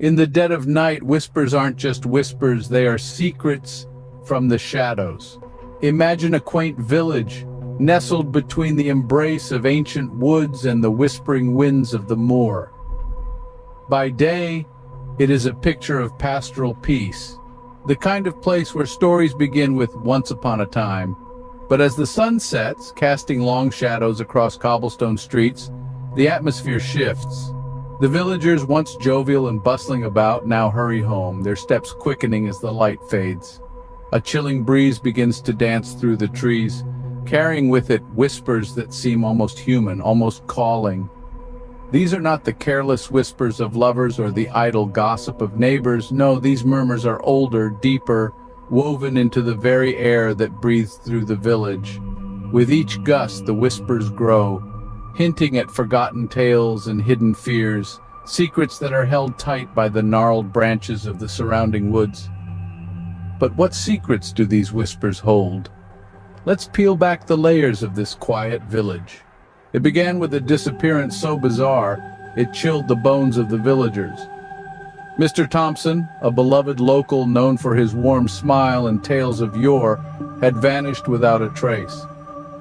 In the dead of night, whispers aren't just whispers, they are secrets from the shadows. Imagine a quaint village, nestled between the embrace of ancient woods and the whispering winds of the moor. By day, it is a picture of pastoral peace, the kind of place where stories begin with "once upon a time." But as the sun sets, casting long shadows across cobblestone streets, the atmosphere shifts. The villagers, once jovial and bustling about, now hurry home, their steps quickening as the light fades. A chilling breeze begins to dance through the trees, carrying with it whispers that seem almost human, almost calling. These are not the careless whispers of lovers or the idle gossip of neighbors. No, these murmurs are older, deeper, woven into the very air that breathes through the village. With each gust, the whispers grow, hinting at forgotten tales and hidden fears, secrets that are held tight by the gnarled branches of the surrounding woods. But what secrets do these whispers hold? Let's peel back the layers of this quiet village. It began with a disappearance so bizarre, it chilled the bones of the villagers. Mr. Thompson, a beloved local known for his warm smile and tales of yore, had vanished without a trace.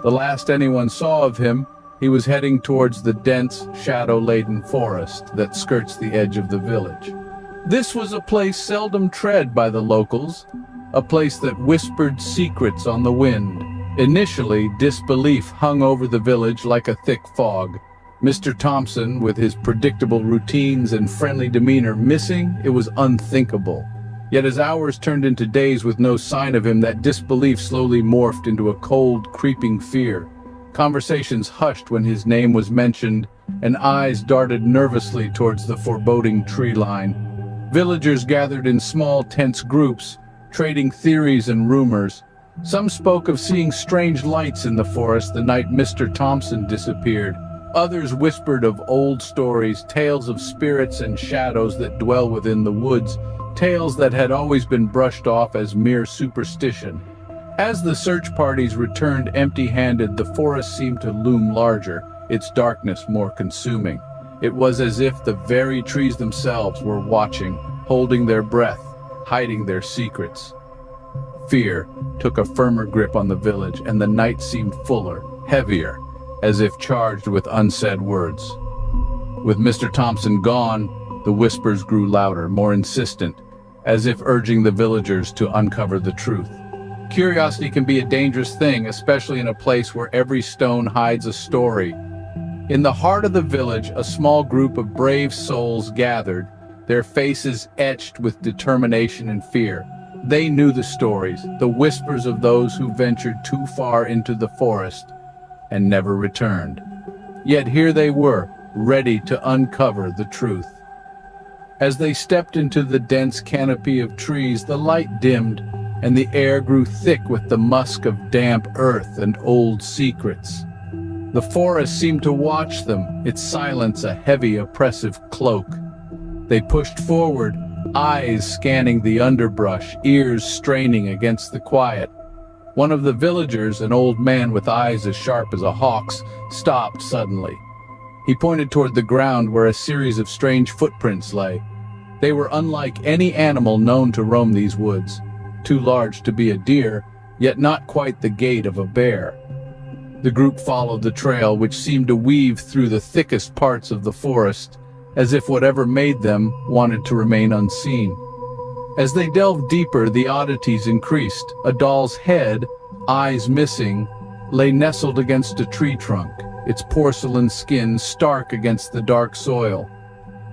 The last anyone saw of him, he was heading towards the dense, shadow-laden forest that skirts the edge of the village. This was a place seldom tread by the locals, a place that whispered secrets on the wind. Initially, disbelief hung over the village like a thick fog. Mr. Thompson, with his predictable routines and friendly demeanor, missing, it was unthinkable. Yet as hours turned into days with no sign of him, that disbelief slowly morphed into a cold, creeping fear. Conversations hushed when his name was mentioned, and eyes darted nervously towards the foreboding tree line. Villagers gathered in small, tense groups, trading theories and rumors. Some spoke of seeing strange lights in the forest the night Mr. Thompson disappeared. Others whispered of old stories, tales of spirits and shadows that dwell within the woods, tales that had always been brushed off as mere superstition. As the search parties returned empty-handed, the forest seemed to loom larger, its darkness more consuming. It was as if the very trees themselves were watching, holding their breath, hiding their secrets. Fear took a firmer grip on the village, and the night seemed fuller, heavier, as if charged with unsaid words. With Mr. Thompson gone, the whispers grew louder, more insistent, as if urging the villagers to uncover the truth. Curiosity can be a dangerous thing, especially in a place where every stone hides a story. In the heart of the village, a small group of brave souls gathered, their faces etched with determination and fear. They knew the stories, the whispers of those who ventured too far into the forest and never returned. Yet here they were, ready to uncover the truth. As they stepped into the dense canopy of trees, the light dimmed, and the air grew thick with the musk of damp earth and old secrets. The forest seemed to watch them, its silence a heavy, oppressive cloak. They pushed forward, eyes scanning the underbrush, ears straining against the quiet. One of the villagers, an old man with eyes as sharp as a hawk's, stopped suddenly. He pointed toward the ground where a series of strange footprints lay. They were unlike any animal known to roam these woods. Too large to be a deer, yet not quite the gait of a bear. The group followed the trail, which seemed to weave through the thickest parts of the forest, as if whatever made them wanted to remain unseen. As they delved deeper, the oddities increased. A doll's head, eyes missing, lay nestled against a tree trunk, its porcelain skin stark against the dark soil.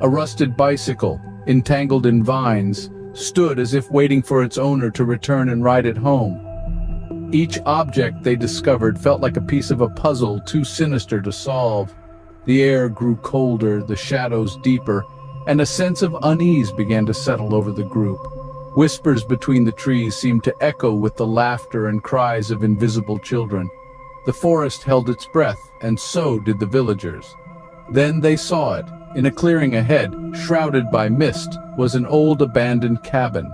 A rusted bicycle, entangled in vines, stood as if waiting for its owner to return and ride it home. Each object they discovered felt like a piece of a puzzle too sinister to solve. The air grew colder, the shadows deeper, and a sense of unease began to settle over the group. Whispers between the trees seemed to echo with the laughter and cries of invisible children. The forest held its breath, and so did the villagers. Then they saw it. In a clearing ahead, shrouded by mist, was an old abandoned cabin.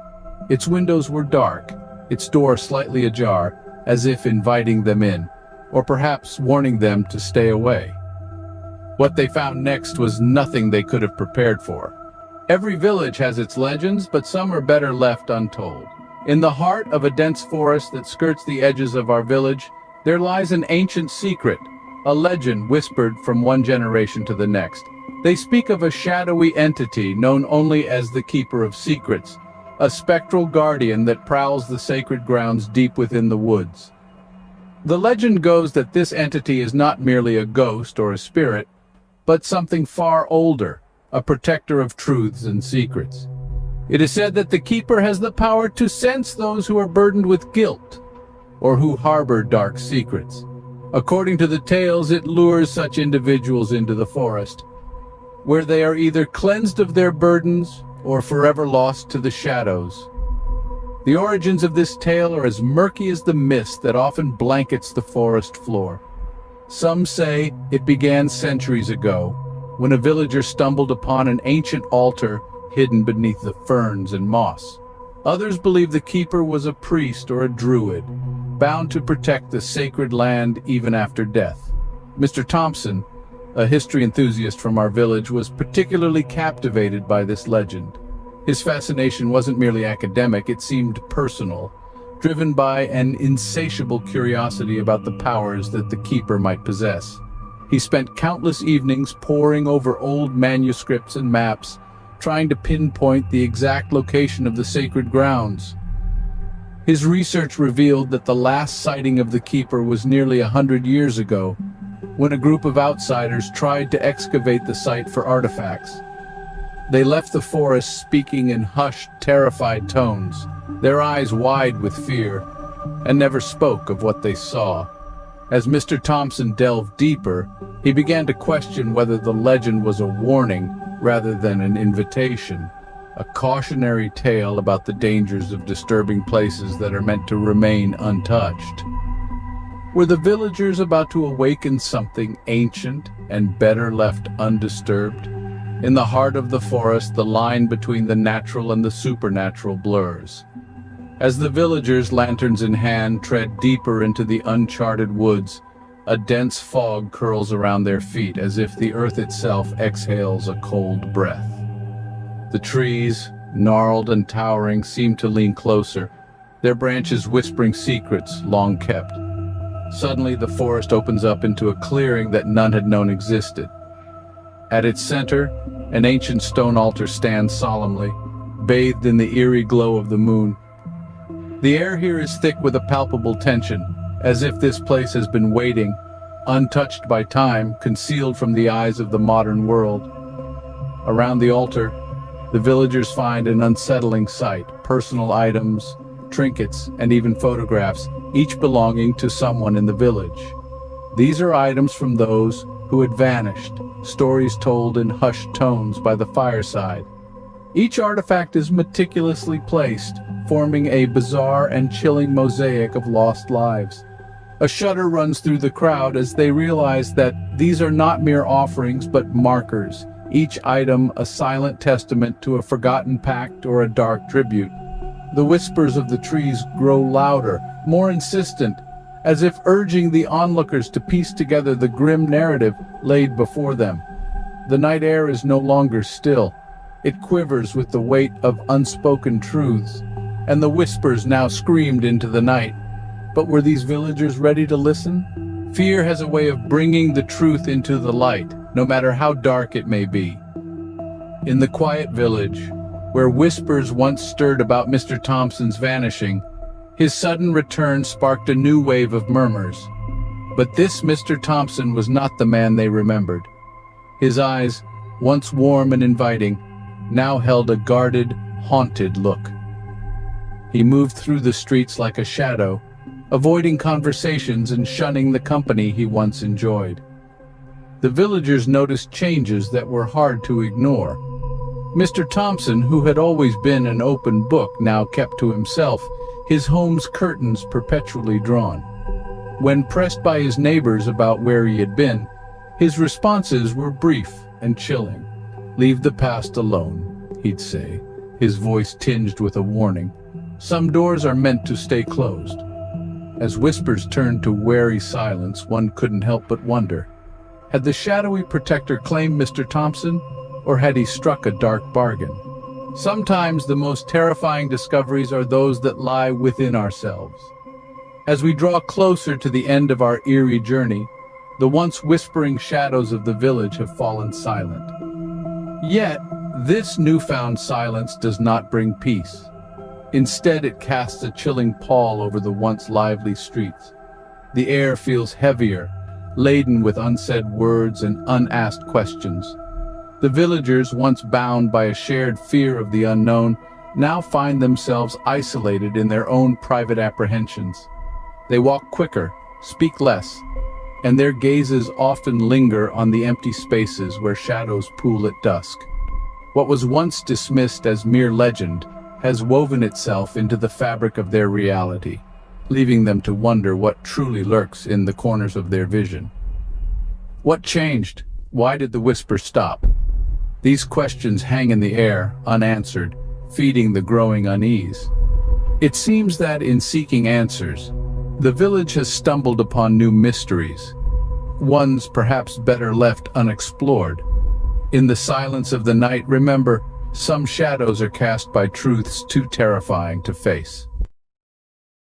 Its windows were dark, its door slightly ajar, as if inviting them in, or perhaps warning them to stay away. What they found next was nothing they could have prepared for. Every village has its legends, but some are better left untold. In the heart of a dense forest that skirts the edges of our village, there lies an ancient secret, a legend whispered from one generation to the next. They speak of a shadowy entity known only as the Keeper of Secrets, a spectral guardian that prowls the sacred grounds deep within the woods. The legend goes that this entity is not merely a ghost or a spirit, but something far older, a protector of truths and secrets. It is said that the Keeper has the power to sense those who are burdened with guilt, or who harbor dark secrets. According to the tales, it lures such individuals into the forest, where they are either cleansed of their burdens or forever lost to the shadows. The origins of this tale are as murky as the mist that often blankets the forest floor. Some say it began centuries ago, when a villager stumbled upon an ancient altar hidden beneath the ferns and moss. Others believe the Keeper was a priest or a druid, bound to protect the sacred land even after death. Mr. Thompson, a history enthusiast from our village, was particularly captivated by this legend. His fascination wasn't merely academic, it seemed personal, driven by an insatiable curiosity about the powers that the Keeper might possess. He spent countless evenings poring over old manuscripts and maps, trying to pinpoint the exact location of the sacred grounds. His research revealed that the last sighting of the Keeper was nearly 100 years ago, when a group of outsiders tried to excavate the site for artifacts. They left the forest speaking in hushed, terrified tones, their eyes wide with fear, and never spoke of what they saw. As Mr. Thompson delved deeper, he began to question whether the legend was a warning rather than an invitation, a cautionary tale about the dangers of disturbing places that are meant to remain untouched. Were the villagers about to awaken something ancient and better left undisturbed? In the heart of the forest, the line between the natural and the supernatural blurs. As the villagers, lanterns in hand, tread deeper into the uncharted woods, a dense fog curls around their feet as if the earth itself exhales a cold breath. The trees, gnarled and towering, seem to lean closer, their branches whispering secrets long kept. Suddenly, the forest opens up into a clearing that none had known existed. At its center, an ancient stone altar stands solemnly, bathed in the eerie glow of the moon. The air here is thick with a palpable tension, as if this place has been waiting, untouched by time, concealed from the eyes of the modern world. Around the altar, the villagers find an unsettling sight: personal items, trinkets, and even photographs, each belonging to someone in the village. These are items from those who had vanished, stories told in hushed tones by the fireside. Each artifact is meticulously placed, forming a bizarre and chilling mosaic of lost lives. A shudder runs through the crowd as they realize that these are not mere offerings but markers, each item a silent testament to a forgotten pact or a dark tribute. The whispers of the trees grow louder, more insistent, as if urging the onlookers to piece together the grim narrative laid before them. The night air is no longer still. It quivers with the weight of unspoken truths, and the whispers now screamed into the night. But were these villagers ready to listen? Fear has a way of bringing the truth into the light, no matter how dark it may be. In the quiet village, where whispers once stirred about Mr. Thompson's vanishing, his sudden return sparked a new wave of murmurs. But this Mr. Thompson was not the man they remembered. His eyes, once warm and inviting, now held a guarded, haunted look. He moved through the streets like a shadow, avoiding conversations and shunning the company he once enjoyed. The villagers noticed changes that were hard to ignore. Mr. Thompson, who had always been an open book, now kept to himself, his home's curtains perpetually drawn. When pressed by his neighbors about where he had been, his responses were brief and chilling. "Leave the past alone," he'd say, his voice tinged with a warning. "Some doors are meant to stay closed." As whispers turned to wary silence, one couldn't help but wonder. Had the shadowy protector claimed Mr. Thompson, Or had he struck a dark bargain? Sometimes the most terrifying discoveries are those that lie within ourselves. As we draw closer to the end of our eerie journey, the once whispering shadows of the village have fallen silent. Yet, this newfound silence does not bring peace. Instead, it casts a chilling pall over the once lively streets. The air feels heavier, laden with unsaid words and unasked questions. The villagers, once bound by a shared fear of the unknown, now find themselves isolated in their own private apprehensions. They walk quicker, speak less, and their gazes often linger on the empty spaces where shadows pool at dusk. What was once dismissed as mere legend has woven itself into the fabric of their reality, leaving them to wonder what truly lurks in the corners of their vision. What changed? Why did the whisper stop? These questions hang in the air, unanswered, feeding the growing unease. It seems that in seeking answers, the village has stumbled upon new mysteries, ones perhaps better left unexplored. In the silence of the night, remember, some shadows are cast by truths too terrifying to face.